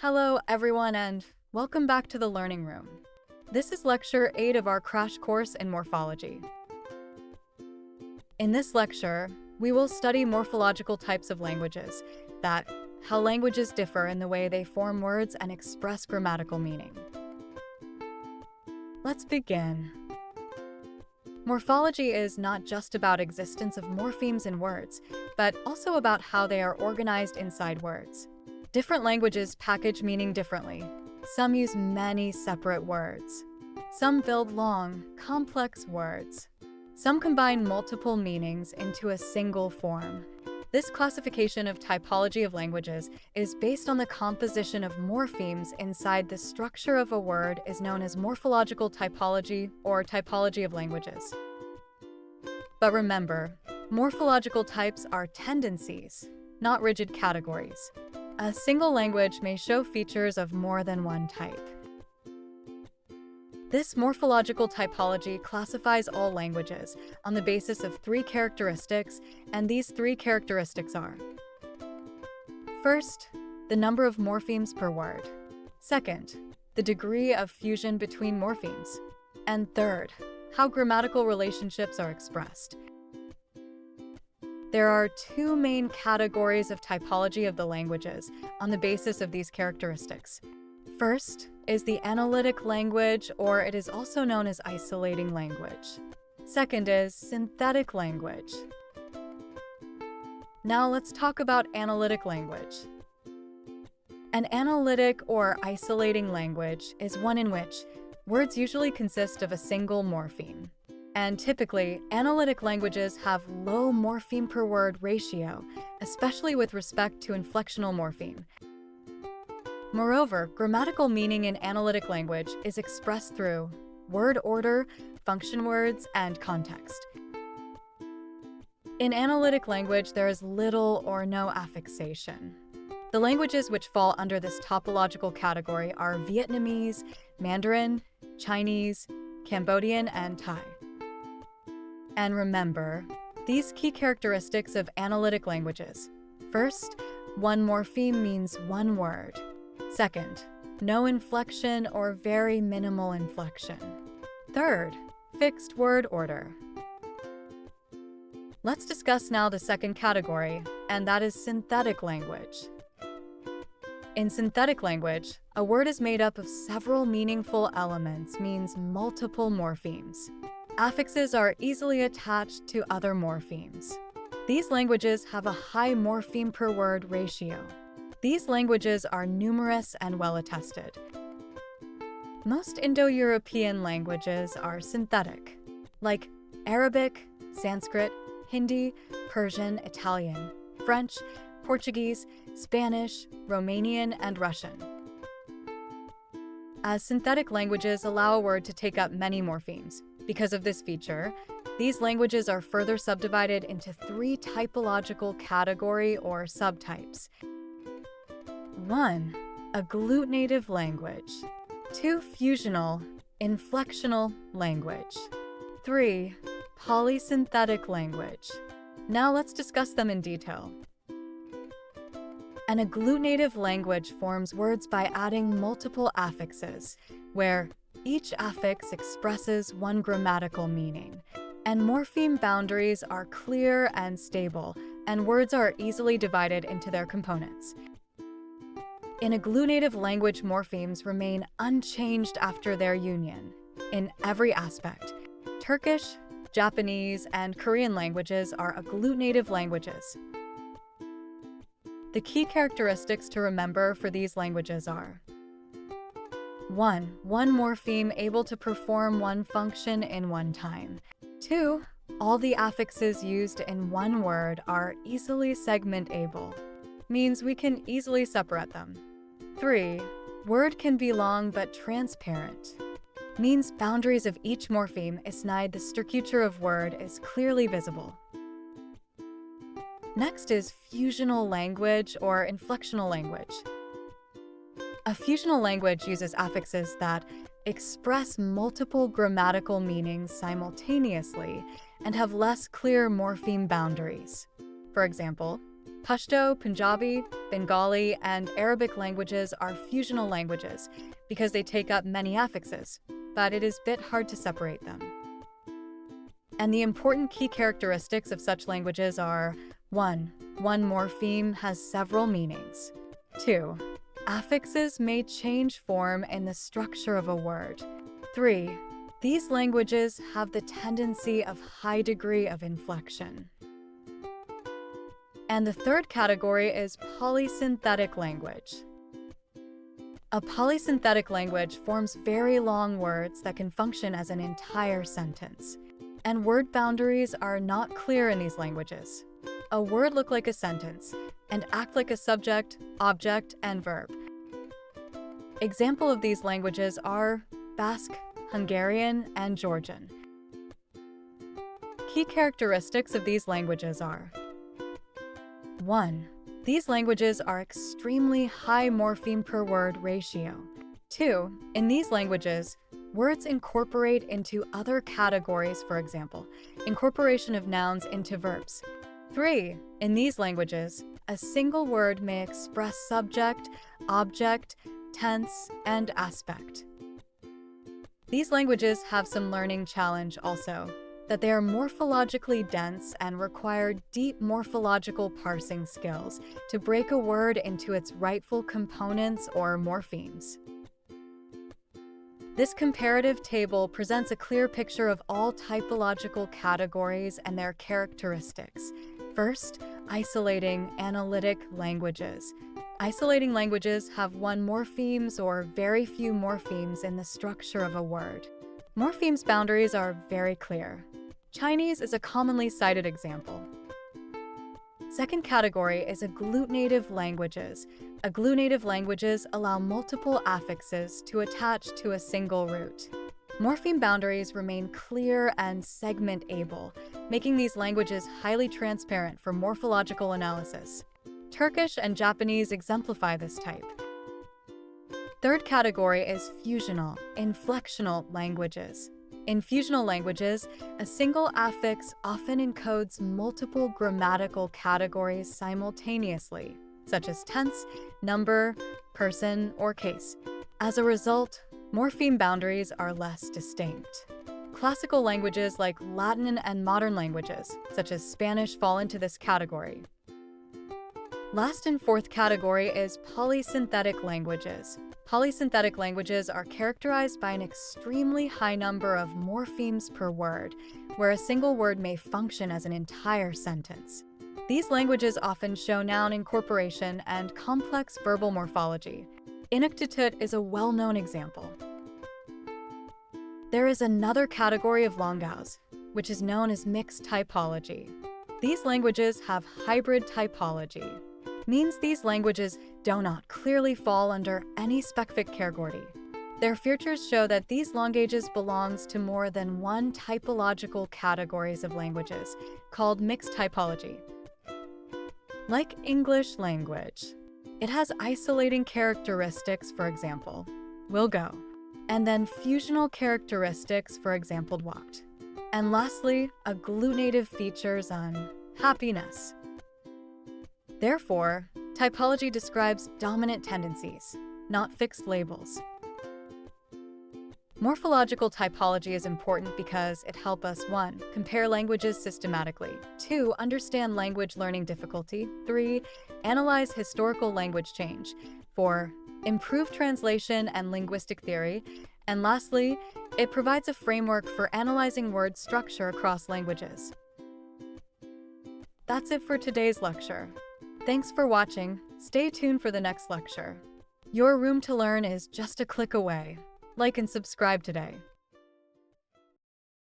Hello, everyone, and welcome back to the Learning Room. This is Lecture 8 of our crash course in Morphology. In this lecture, we will study morphological types of languages, how languages differ in the way they form words and express grammatical meaning. Let's begin. Morphology is not just about existence of morphemes in words, but also about how they are organized inside words. Different languages package meaning differently. Some use many separate words. Some build long, complex words. Some combine multiple meanings into a single form. This classification of typology of languages is based on the composition of morphemes inside the structure of a word is known as morphological typology or typology of languages. But remember, morphological types are tendencies, not rigid categories. A single language may show features of more than one type. This morphological typology classifies all languages on the basis of three characteristics, and these three characteristics are: first, the number of morphemes per word; second, the degree of fusion between morphemes; and third, how grammatical relationships are expressed. There are two main categories of typology of the languages on the basis of these characteristics. First is the analytic language, or it is also known as isolating language. Second is synthetic language. Now let's talk about analytic language. An analytic or isolating language is one in which words usually consist of a single morpheme. And typically, analytic languages have low morpheme per word ratio, especially with respect to inflectional morpheme. Moreover, grammatical meaning in analytic language is expressed through word order, function words, and context. In analytic language, there is little or no affixation. The languages which fall under this topological category are Vietnamese, Mandarin, Chinese, Cambodian, and Thai. And remember, these key characteristics of analytic languages. First, one morpheme means one word. Second, no inflection or very minimal inflection. Third, fixed word order. Let's discuss now the second category, and that is synthetic language. In synthetic language, a word is made up of several meaningful elements, means multiple morphemes. Affixes are easily attached to other morphemes. These languages have a high morpheme per word ratio. These languages are numerous and well attested. Most Indo-European languages are synthetic, like Arabic, Sanskrit, Hindi, Persian, Italian, French, Portuguese, Spanish, Romanian, and Russian. As synthetic languages allow a word to take up many morphemes. Because of this feature, these languages are further subdivided into three typological category or subtypes. 1. Agglutinative language. 2. Fusional, inflectional language. 3. Polysynthetic language. Now let's discuss them in detail. An agglutinative language forms words by adding multiple affixes, where each affix expresses one grammatical meaning, and morpheme boundaries are clear and stable, and words are easily divided into their components. In agglutinative language, morphemes remain unchanged after their union in every aspect. Turkish, Japanese, and Korean languages are agglutinative languages. The key characteristics to remember for these languages are: 1. One morpheme able to perform one function in one time. 2. All the affixes used in one word are easily segment-able, means we can easily separate them. 3. Word can be long but transparent, means boundaries of each morpheme inside the structure of word is clearly visible. Next is fusional language or inflectional language. A fusional language uses affixes that express multiple grammatical meanings simultaneously and have less clear morpheme boundaries. For example, Pashto, Punjabi, Bengali, and Arabic languages are fusional languages because they take up many affixes, but it is a bit hard to separate them. And the important key characteristics of such languages are 1. One morpheme has several meanings. 2. Affixes may change form in the structure of a word. 3. These languages have the tendency of high degree of inflection. And the third category is polysynthetic language. A polysynthetic language forms very long words that can function as an entire sentence. And word boundaries are not clear in these languages. A word look like a sentence and act like a subject, object, and verb. Example of these languages are Basque, Hungarian, and Georgian. Key characteristics of these languages are 1. These languages are extremely high morpheme per word ratio. 2. In these languages, words incorporate into other categories, for example, incorporation of nouns into verbs. 3. In these languages, a single word may express subject, object, tense, and aspect. These languages have some learning challenge also, that they are morphologically dense and require deep morphological parsing skills to break a word into its rightful components or morphemes. This comparative table presents a clear picture of all typological categories and their characteristics. First, isolating analytic languages. Isolating languages have one morphemes or very few morphemes in the structure of a word. Morphemes boundaries are very clear. Chinese is a commonly cited example. Second category is agglutinative languages. Agglutinative languages allow multiple affixes to attach to a single root. Morpheme boundaries remain clear and segment-able, making these languages highly transparent for morphological analysis. Turkish and Japanese exemplify this type. Third category is fusional, inflectional languages. In fusional languages, a single affix often encodes multiple grammatical categories simultaneously, such as tense, number, person, or case. As a result, morpheme boundaries are less distinct. Classical languages like Latin and modern languages, such as Spanish, fall into this category. Last and fourth category is polysynthetic languages. Polysynthetic languages are characterized by an extremely high number of morphemes per word, where a single word may function as an entire sentence. These languages often show noun incorporation and complex verbal morphology. Inuktitut is a well-known example. There is another category of languages, which is known as mixed typology. These languages have hybrid typology. Means these languages do not clearly fall under any specific category. Their features show that these languages belongs to more than one typological categories of languages, called mixed typology. Like English language, it has isolating characteristics, for example, will go, and then fusional characteristics, for example, walked. And lastly, agglutinative features on happiness. Therefore, typology describes dominant tendencies, not fixed labels. Morphological typology is important because it helps us 1. Compare languages systematically, 2. Understand language learning difficulty, 3. Analyze historical language change, 4. Improve translation and linguistic theory, and lastly, it provides a framework for analyzing word structure across languages. That's it for today's lecture. Thanks for watching. Stay tuned for the next lecture. Your room to learn is just a click away. Like and subscribe today.